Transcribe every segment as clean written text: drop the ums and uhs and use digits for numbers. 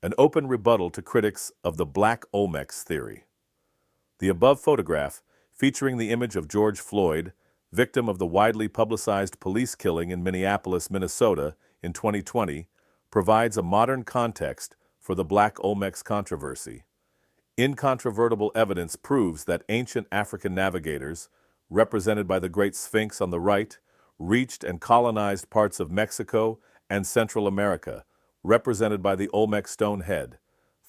an open rebuttal to critics of the Black Olmecs theory. The above photograph, featuring the image of George Floyd, victim of the widely publicized police killing in Minneapolis, Minnesota in 2020, provides a modern context for the Black Olmecs controversy. Incontrovertible evidence proves that ancient African navigators, represented by the Great Sphinx on the right, reached and colonized parts of Mexico and Central America, represented by the Olmec stone head,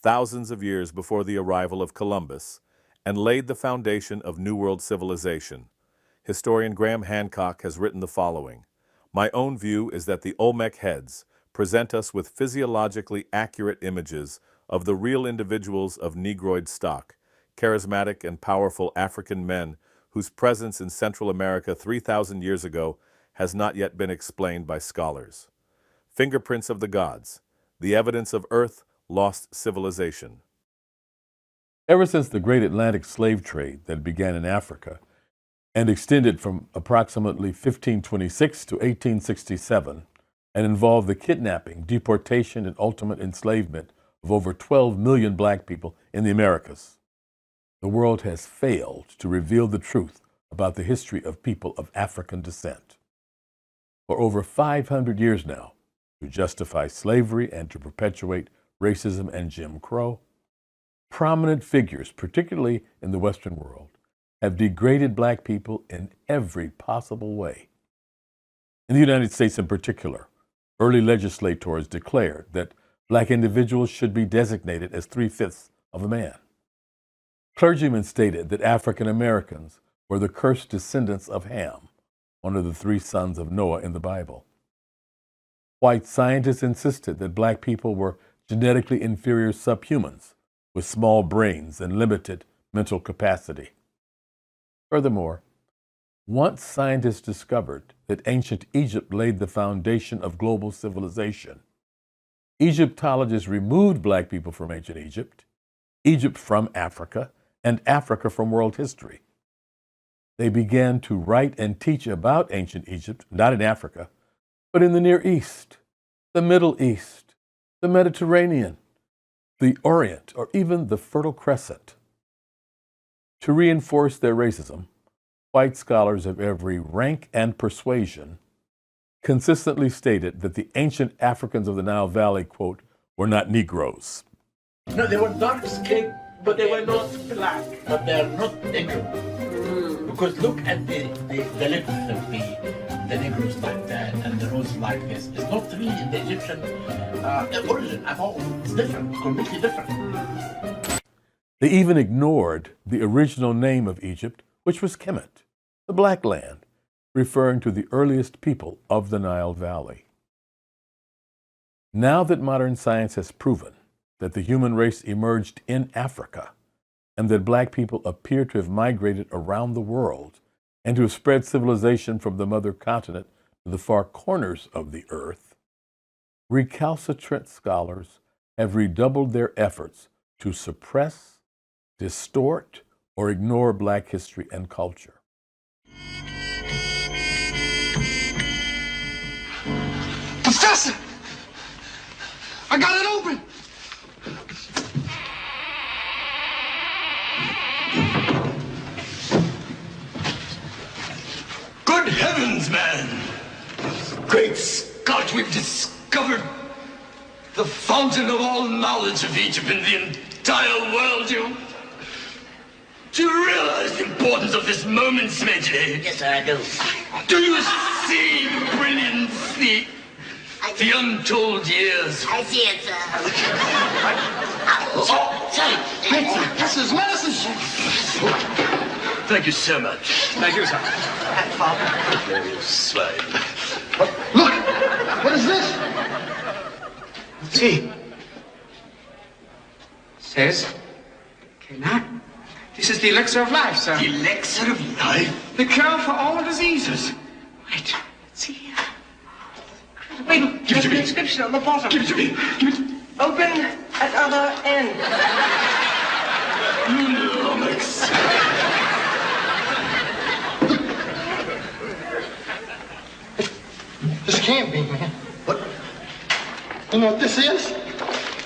thousands of years before the arrival of Columbus, and laid the foundation of New World civilization. Historian Graham Hancock has written the following: "My own view is that the Olmec heads present us with physiologically accurate images of the real individuals of Negroid stock, charismatic and powerful African men whose presence in Central America 3,000 years ago has not yet been explained by scholars. Fingerprints of the gods, the evidence of Earth-lost civilization." Ever since the great Atlantic slave trade that began in Africa and extended from approximately 1526 to 1867 and involved the kidnapping, deportation, and ultimate enslavement of over 12 million black people in the Americas, the world has failed to reveal the truth about the history of people of African descent. For over 500 years now, to justify slavery and to perpetuate racism and Jim Crow, prominent figures, particularly in the Western world, have degraded black people in every possible way. In the United States in particular, early legislators declared that black individuals should be designated as 3/5 of a man. Clergymen stated that African Americans were the cursed descendants of Ham, one of the 3 sons of Noah in the Bible. White scientists insisted that black people were genetically inferior subhumans with small brains and limited mental capacity. Furthermore, once scientists discovered that ancient Egypt laid the foundation of global civilization, Egyptologists removed black people from ancient Egypt, Egypt from Africa, and Africa from world history. They began to write and teach about ancient Egypt, not in Africa, but in the Near East, the Middle East, the Mediterranean, the Orient, or even the Fertile Crescent. To reinforce their racism, white scholars of every rank and persuasion consistently stated that the ancient Africans of the Nile Valley, quote, were not Negroes. No, they were dark skinned, but they were not black, but they are not Negro. Because look at the lips of the Negroes like that and the nose like this. It's not really the Egyptian origin at all. It's different, completely different. They even ignored the original name of Egypt, which was Kemet, the Black Land, referring to the earliest people of the Nile Valley. Now that modern science has proven that the human race emerged in Africa and that black people appear to have migrated around the world and to have spread civilization from the mother continent to the far corners of the earth, recalcitrant scholars have redoubled their efforts to suppress, distort, or ignore black history and culture. Professor! I got it open! Good heavens, man! Great Scott, we've discovered the fountain of all knowledge of Egypt in the entire world. Do you realize the importance of this moment, Smedley? Yes, sir, I do. Do you see the brilliance, the untold years? I see it, sir. Sir, this is medicine. Thank you so much. Thank you, sir. You slave. Look! What is this? See. Says, cannot. This is the elixir of life, sir. The elixir of life? The cure for all diseases. Wait, let's see here. Wait, Give it to me. The inscription on the bottom. Give it to me. Give it to me. Open at other end. Olmecs. This can't be, man. What? You know what this is?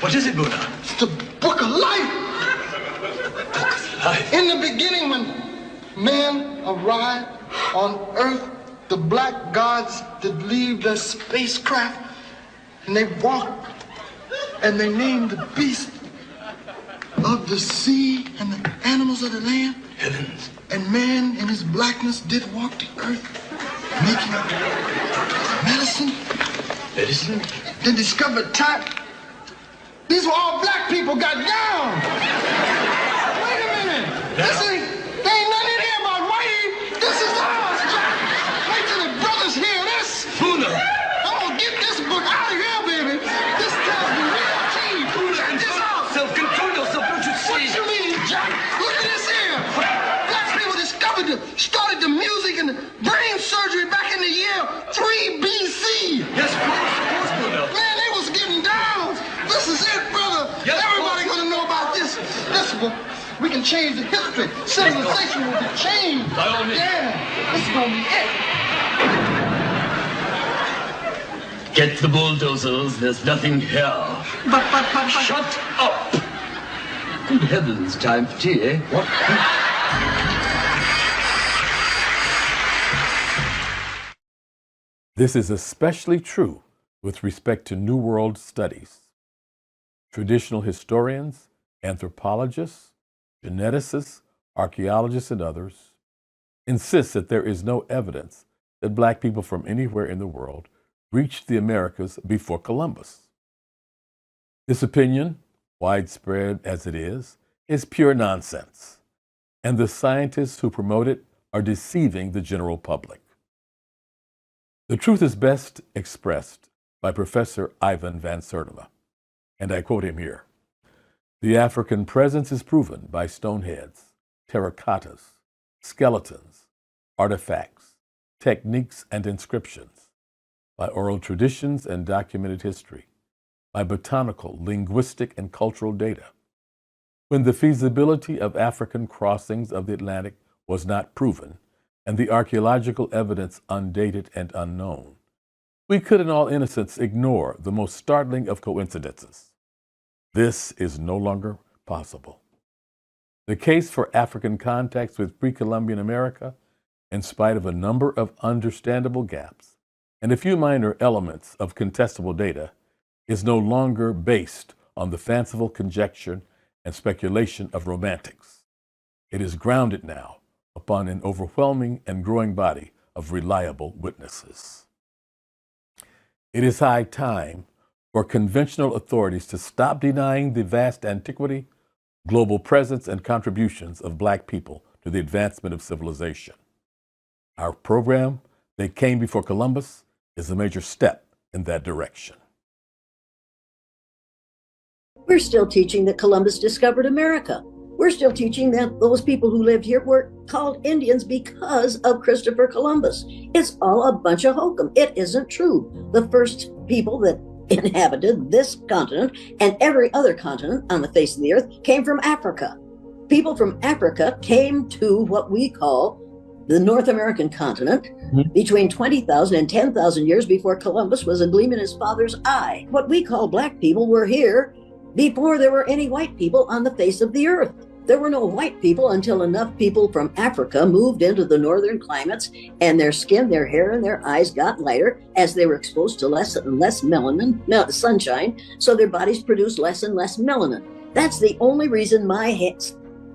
What is it, Buddha? It's the book of life. In the beginning, when man arrived on Earth, the black gods did leave their spacecraft, and they walked, and they named the beasts of the sea and the animals of the land. Heavens. And man in his blackness did walk the earth, making medicine. Medicine? They discovered type. These were all black people got down. Wait a minute. There ain't nothing in here about white. This is ours, Jack. Wait till the brothers hear this. Buddha. I'm gonna get this book out of here, baby. This tells the real tea. Check this out. Self-control yourself, don't you What see? you mean, Jack? Look at this here. Black people started the music and the brain surgery back in the year 3 BC. Yes, of course, Buddha. Man, they was getting down. This is it, brother. Yes, Everybody gonna know about this. This book. We can change the history. Civilization will be changed. By all means. Yeah, this is gonna be it. Get the bulldozers, there's nothing here. But. Shut up! Good heavens, time for tea, eh? What? This is especially true with respect to New World studies. Traditional historians, anthropologists, geneticists, archaeologists, and others insist that there is no evidence that black people from anywhere in the world reached the Americas before Columbus. This opinion, widespread as it is pure nonsense, and the scientists who promote it are deceiving the general public. The truth is best expressed by Professor Ivan van Sertima, and I quote him here. The African presence is proven by stone heads, terracottas, skeletons, artifacts, techniques, and inscriptions, by oral traditions and documented history, by botanical, linguistic, and cultural data. When the feasibility of African crossings of the Atlantic was not proven, and the archaeological evidence undated and unknown, we could in all innocence ignore the most startling of coincidences. This is no longer possible. The case for African contacts with pre-Columbian America, in spite of a number of understandable gaps and a few minor elements of contestable data, is no longer based on the fanciful conjecture and speculation of romantics. It is grounded now upon an overwhelming and growing body of reliable witnesses. It is high time for conventional authorities to stop denying the vast antiquity, global presence, and contributions of black people to the advancement of civilization. Our program, They Came Before Columbus, is a major step in that direction. We're still teaching that Columbus discovered America. We're still teaching that those people who lived here were called Indians because of Christopher Columbus. It's all a bunch of hokum. It isn't true. The first people that inhabited this continent and every other continent on the face of the earth came from Africa. People from Africa came to what we call the North American continent between 20,000 and 10,000 years before Columbus was a gleam in his father's eye. What we call black people were here before there were any white people on the face of the earth. There were no white people until enough people from Africa moved into the northern climates, and their skin, their hair, and their eyes got lighter as they were exposed to less and less sunshine, so their bodies produced less and less melanin. That's the only reason my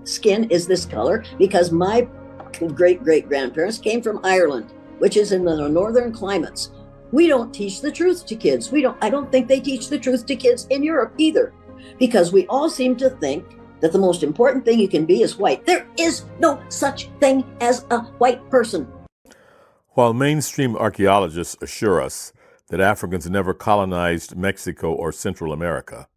skin is this color, because my great-great-grandparents came from Ireland, which is in the northern climates. We don't teach the truth to kids. I don't think they teach the truth to kids in Europe either, because we all seem to think that the most important thing you can be is white. There is no such thing as a white person. While mainstream archaeologists assure us that Africans never colonized Mexico or Central America,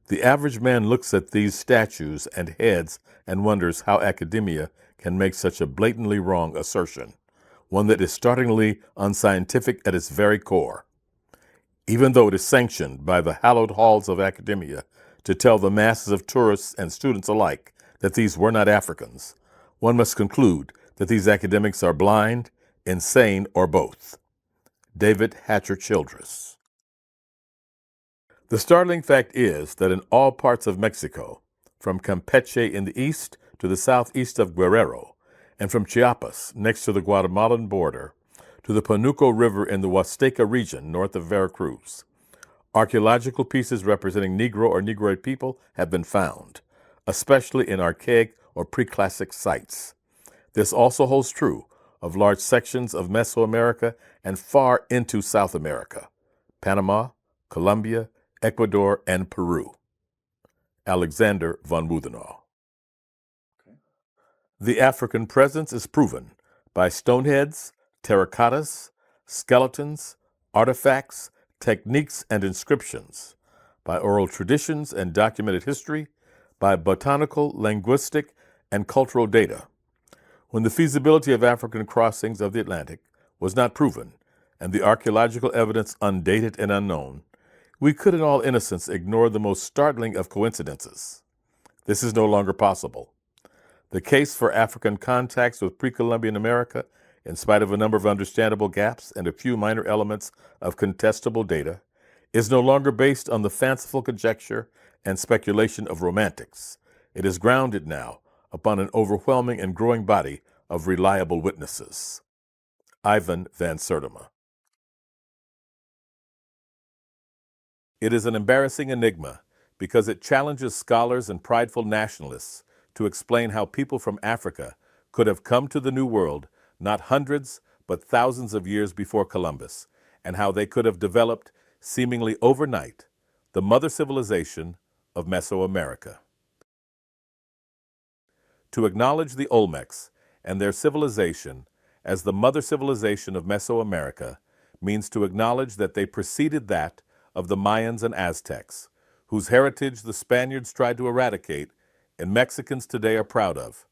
the average man looks at these statues and heads and wonders how academia can make such a blatantly wrong assertion, one that is startlingly unscientific at its very core. Even though it is sanctioned by the hallowed halls of academia to tell the masses of tourists and students alike that these were not Africans, one must conclude that these academics are blind, insane, or both. David Hatcher Childress. The startling fact is that in all parts of Mexico, from Campeche in the east to the southeast of Guerrero, and from Chiapas next to the Guatemalan border to the Panuco River in the Huasteca region north of Veracruz, archaeological pieces representing Negro or Negroid people have been found, especially in archaic or pre-classic sites. This also holds true of large sections of Mesoamerica and far into South America, Panama, Colombia, Ecuador, and Peru. Alexander von Wudenau. The African presence is proven by stoneheads, terracottas, skeletons, artifacts, techniques, and inscriptions, by oral traditions and documented history, by botanical, linguistic, and cultural data. When the feasibility of African crossings of the Atlantic was not proven, and the archaeological evidence undated and unknown, we could in all innocence ignore the most startling of coincidences. This is no longer possible. The case for African contacts with pre-Columbian America, in spite of a number of understandable gaps and a few minor elements of contestable data, is no longer based on the fanciful conjecture and speculation of romantics. It is grounded now upon an overwhelming and growing body of reliable witnesses. Ivan van Sertima. It is an embarrassing enigma because it challenges scholars and prideful nationalists to explain how people from Africa could have come to the New World not hundreds but thousands of years before Columbus, and how they could have developed, seemingly overnight, the mother civilization of Mesoamerica. To acknowledge the Olmecs and their civilization as the mother civilization of Mesoamerica means to acknowledge that they preceded that of the Mayans and Aztecs, whose heritage the Spaniards tried to eradicate and Mexicans today are proud of.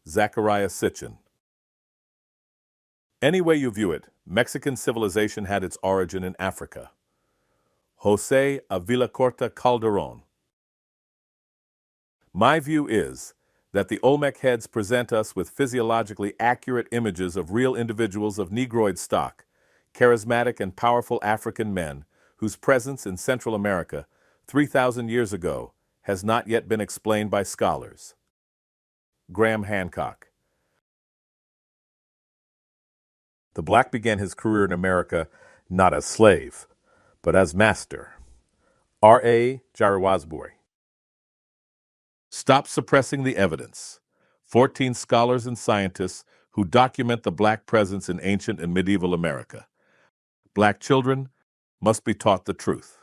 Zachariah Sitchin. Any way you view it, Mexican civilization had its origin in Africa. Jose Avilacorta Calderon. My view is that the Olmec heads present us with physiologically accurate images of real individuals of Negroid stock, charismatic and powerful African men whose presence in Central America 3,000 years ago has not yet been explained by scholars. Graham Hancock. The Black began his career in America not as slave, but as master. R.A. Jarawazburi. Stop suppressing the evidence. 14 scholars and scientists who document the Black presence in ancient and medieval America. Black children must be taught the truth.